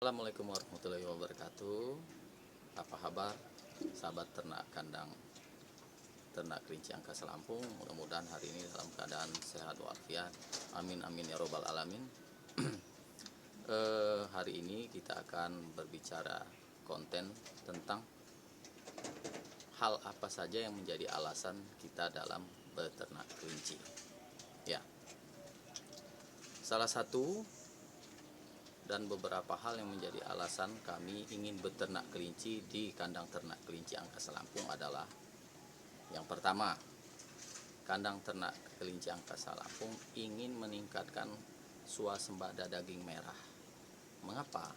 Assalamualaikum warahmatullahi wabarakatuh. Apa kabar sahabat ternak kandang ternak kelinci angkasa Lampung? Mudah-mudahan hari ini dalam keadaan sehat walafiat. Amin amin ya robbal alamin. Hari ini kita akan berbicara konten tentang hal apa saja yang menjadi alasan kita dalam beternak kelinci. Ya, salah satu dan beberapa hal yang menjadi alasan kami ingin beternak kelinci di kandang ternak kelinci angkasa Lampung adalah: yang pertama, kandang ternak kelinci angkasa Lampung ingin meningkatkan swasembada daging merah. Mengapa?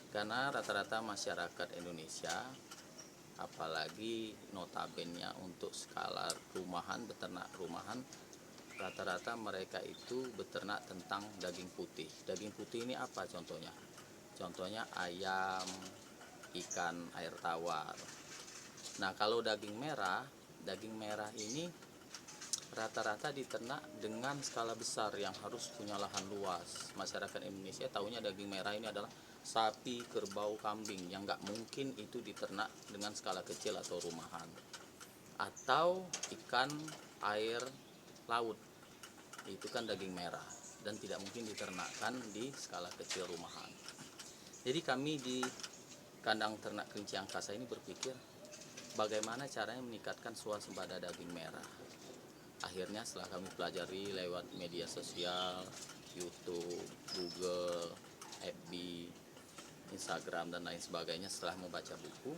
Karena rata-rata masyarakat Indonesia, apalagi notabene untuk skala rumahan, beternak rumahan, rata-rata mereka itu beternak tentang daging putih. Daging putih ini apa contohnya? Contohnya ayam, ikan air tawar. Nah, kalau daging merah ini rata-rata diternak dengan skala besar yang harus punya lahan luas. Masyarakat Indonesia tahunya daging merah ini adalah sapi, kerbau, kambing, yang nggak mungkin itu diternak dengan skala kecil atau rumahan. Atau ikan air laut, itu kan daging merah dan tidak mungkin diternakkan di skala kecil rumahan. Jadi kami di kandang ternak kelinci angkasa ini berpikir bagaimana caranya meningkatkan swasembada daging merah. Akhirnya setelah kami pelajari lewat media sosial, YouTube, Google, FB, Instagram dan lain sebagainya, setelah membaca buku,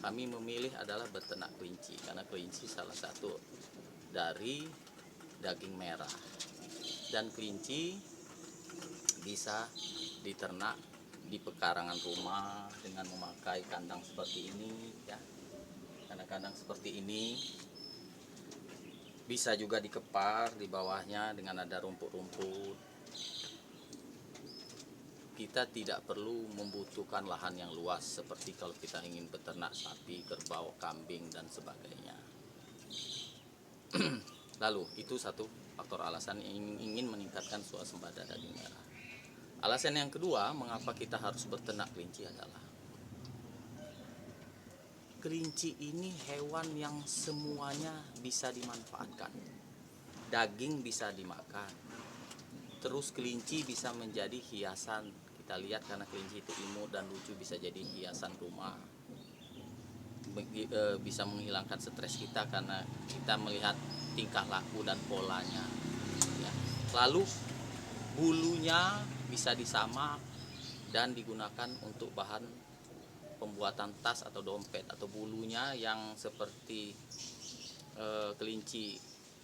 kami memilih adalah beternak kelinci, karena kelinci salah satu dari daging merah, dan kelinci bisa diternak di pekarangan rumah dengan memakai kandang seperti ini, ya. Kandang-kandang seperti ini bisa juga dikepar di bawahnya dengan ada rumput-rumput. Kita tidak perlu membutuhkan lahan yang luas seperti kalau kita ingin beternak sapi, kerbau, kambing dan sebagainya. Lalu itu satu faktor alasan ingin meningkatkan swasembada daging merah. Alasan yang kedua mengapa kita harus beternak kelinci adalah kelinci ini hewan yang semuanya bisa dimanfaatkan. Daging bisa dimakan, terus kelinci bisa menjadi hiasan. Kita lihat karena kelinci itu imut dan lucu, bisa jadi hiasan rumah. Bisa menghilangkan stres kita karena kita melihat tingkah laku dan polanya, ya. Lalu bulunya bisa disamak dan digunakan untuk bahan pembuatan tas atau dompet, atau bulunya yang seperti kelinci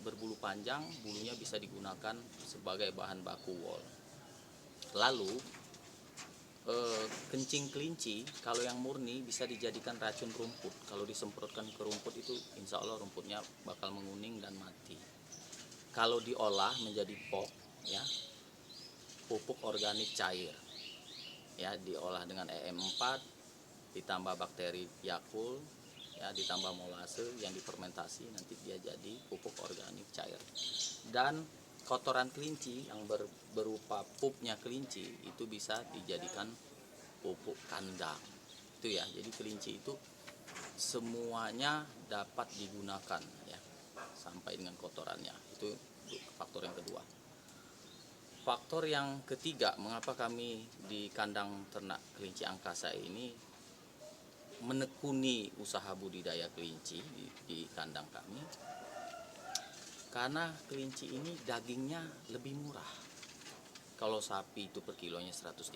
berbulu panjang, bulunya bisa digunakan sebagai bahan baku wol. Lalu kencing kelinci kalau yang murni bisa dijadikan racun rumput. Kalau disemprotkan ke rumput itu insya Allah rumputnya bakal menguning dan mati. Kalau diolah menjadi pop, ya, pupuk organik cair, ya, diolah dengan EM4 ditambah bakteri Yakult, ya, ditambah molase yang difermentasi, nanti dia jadi pupuk organik cair. Dan kotoran kelinci yang berupa pupnya kelinci itu bisa dijadikan pupuk kandang. Itu ya, jadi kelinci itu semuanya dapat digunakan, ya, sampai dengan kotorannya. Itu faktor yang kedua. Faktor yang ketiga mengapa kami di kandang ternak kelinci angkasa ini menekuni usaha budidaya kelinci di kandang kami, karena kelinci ini dagingnya lebih murah. Kalau sapi itu per kilonya 135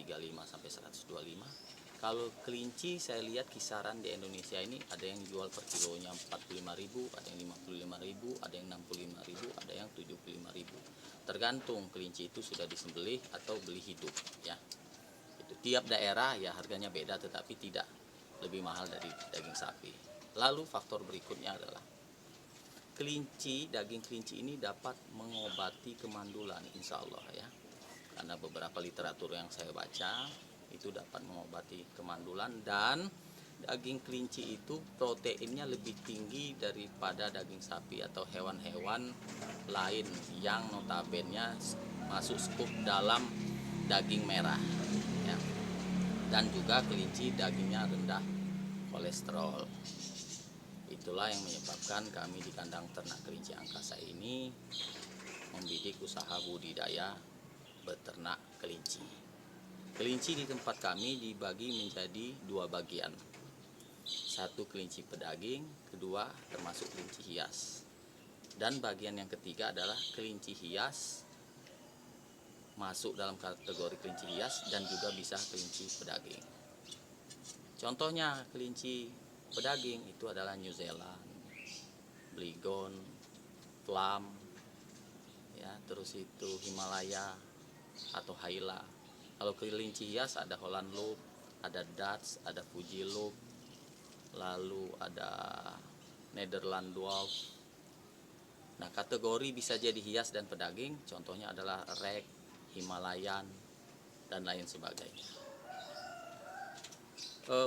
sampai 125, kalau kelinci saya lihat kisaran di Indonesia ini ada yang jual per kilonya 45.000, ada yang 55.000, ada yang 65.000, ada yang 75.000. Tergantung kelinci itu sudah disembelih atau beli hidup, ya. Itu tiap daerah ya harganya beda, tetapi tidak lebih mahal dari daging sapi. Lalu faktor berikutnya adalah kelinci, daging kelinci ini dapat mengobati kemandulan, insya Allah, ya. Karena beberapa literatur yang saya baca itu dapat mengobati kemandulan, dan daging kelinci itu proteinnya lebih tinggi daripada daging sapi atau hewan-hewan lain yang notabene masuk skup dalam daging merah, ya. dan juga kelinci dagingnya rendah kolesterol. Itulah yang menyebabkan kami di kandang ternak kelinci angkasa ini membidik usaha budidaya beternak kelinci. Kelinci di tempat kami dibagi menjadi dua bagian. Satu kelinci pedaging, kedua termasuk kelinci hias. Dan bagian yang ketiga adalah kelinci hias, masuk dalam kategori kelinci hias dan juga bisa kelinci pedaging. Contohnya kelinci pedaging itu adalah New Zealand, Blygon, Plum, ya, terus itu Himalaya atau Haila. Kalau kelinci hias ada Holland Loop, ada Dutch, ada Fuji Loop, lalu ada Netherland Dwarf. Nah, kategori bisa jadi hias dan pedaging, contohnya adalah Rek, Himalayan, dan lain sebagainya.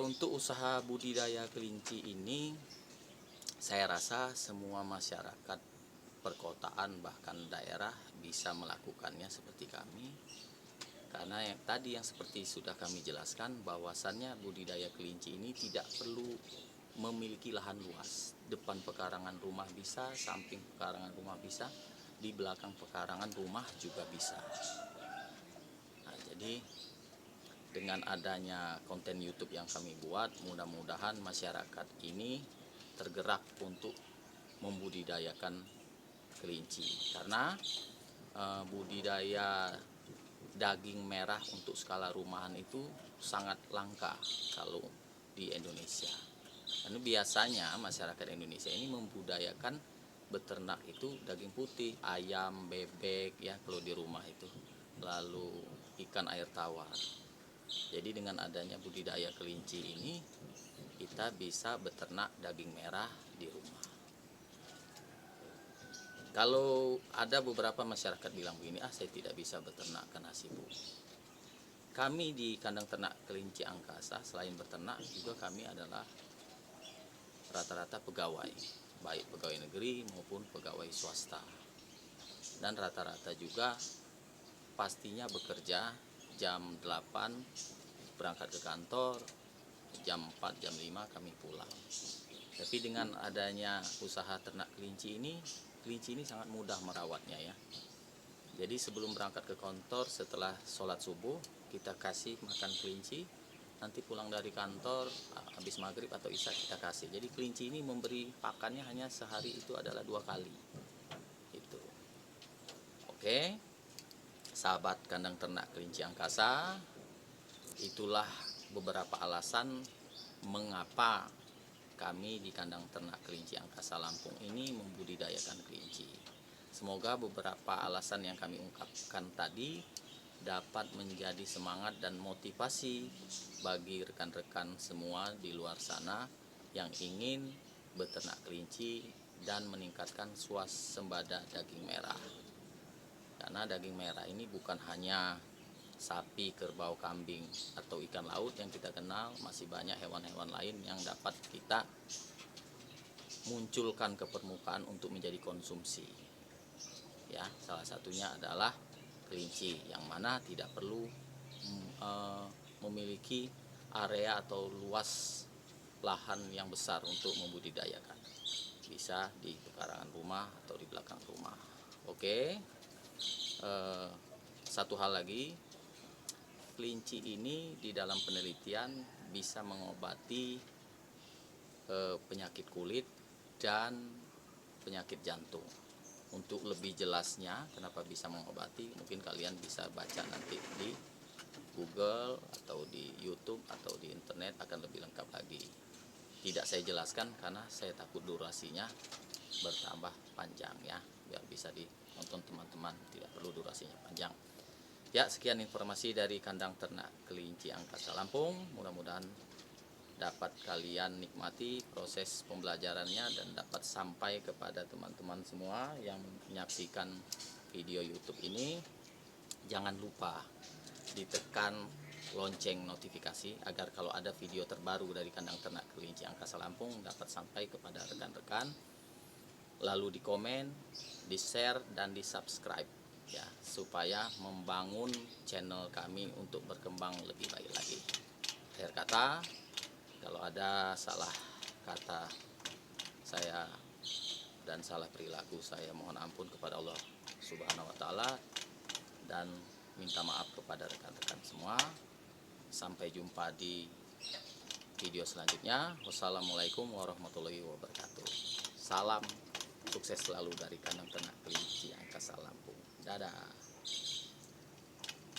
Untuk usaha budidaya kelinci ini, saya rasa semua masyarakat perkotaan bahkan daerah bisa melakukannya seperti kami. Karena yang seperti sudah kami jelaskan, bahwasannya budidaya kelinci ini tidak perlu memiliki lahan luas. Depan pekarangan rumah bisa, samping pekarangan rumah bisa, di belakang pekarangan rumah juga bisa. Nah, jadi dengan adanya konten YouTube yang kami buat, mudah-mudahan masyarakat ini tergerak untuk membudidayakan kelinci. Karena budidaya daging merah untuk skala rumahan itu sangat langka kalau di Indonesia. Karena biasanya masyarakat Indonesia ini membudayakan beternak itu daging putih, ayam, bebek, ya kalau di rumah itu, lalu ikan air tawar. Jadi dengan adanya budidaya kelinci ini, kita bisa beternak daging merah di rumah. Kalau ada beberapa masyarakat bilang begini, saya tidak bisa beternak karena sibuk. Kami di kandang ternak kelinci angkasa, selain beternak juga kami adalah rata-rata pegawai, baik pegawai negeri maupun pegawai swasta. Dan rata-rata juga pastinya bekerja jam 8 berangkat ke kantor, jam 4, jam 5 kami pulang. Tapi dengan adanya usaha ternak kelinci ini sangat mudah merawatnya ya. Jadi sebelum berangkat ke kantor, setelah sholat subuh, kita kasih makan kelinci. Nanti pulang dari kantor, habis maghrib atau isya kita kasih. Jadi kelinci ini memberi pakannya hanya sehari itu adalah 2 kali. Itu. Oke, sahabat kandang ternak kelinci angkasa, itulah beberapa alasan mengapa kami di kandang ternak kelinci angkasa Lampung ini membudidayakan kelinci. Semoga beberapa alasan yang kami ungkapkan tadi dapat menjadi semangat dan motivasi bagi rekan-rekan semua di luar sana yang ingin beternak kelinci dan meningkatkan swasembada daging merah. Karena daging merah ini bukan hanya sapi, kerbau, kambing, atau ikan laut yang kita kenal, masih banyak hewan-hewan lain yang dapat kita munculkan ke permukaan untuk menjadi konsumsi. Ya, salah satunya adalah kelinci, yang mana tidak perlu memiliki area atau luas lahan yang besar untuk membudidayakan. Bisa di pekarangan rumah atau di belakang rumah. Oke, satu hal lagi, kelinci ini di dalam penelitian bisa mengobati penyakit kulit dan penyakit jantung. Untuk lebih jelasnya kenapa bisa mengobati, mungkin kalian bisa baca nanti di Google atau di YouTube atau di internet, akan lebih lengkap lagi. Tidak saya jelaskan karena saya takut durasinya bertambah panjang ya, biar bisa ditonton teman-teman, tidak perlu durasinya panjang. Ya, sekian informasi dari kandang ternak kelinci angkasa Lampung. Mudah-mudahan dapat kalian nikmati proses pembelajarannya dan dapat sampai kepada teman-teman semua yang menyaksikan video YouTube ini. Jangan lupa ditekan lonceng notifikasi agar kalau ada video terbaru dari kandang ternak kelinci angkasa Lampung dapat sampai kepada rekan-rekan. Lalu di komen, di share, dan di subscribe ya, supaya membangun channel kami untuk berkembang lebih baik lagi. Akhir kata, kalau ada salah kata saya dan salah perilaku saya, mohon ampun kepada Allah Subhanahu wa taala dan minta maaf kepada rekan-rekan semua. Sampai jumpa di video selanjutnya. Wassalamualaikum warahmatullahi wabarakatuh. Salam sukses selalu dari Kandang Ternak Kelinci Angkasa Lampung. Dadah.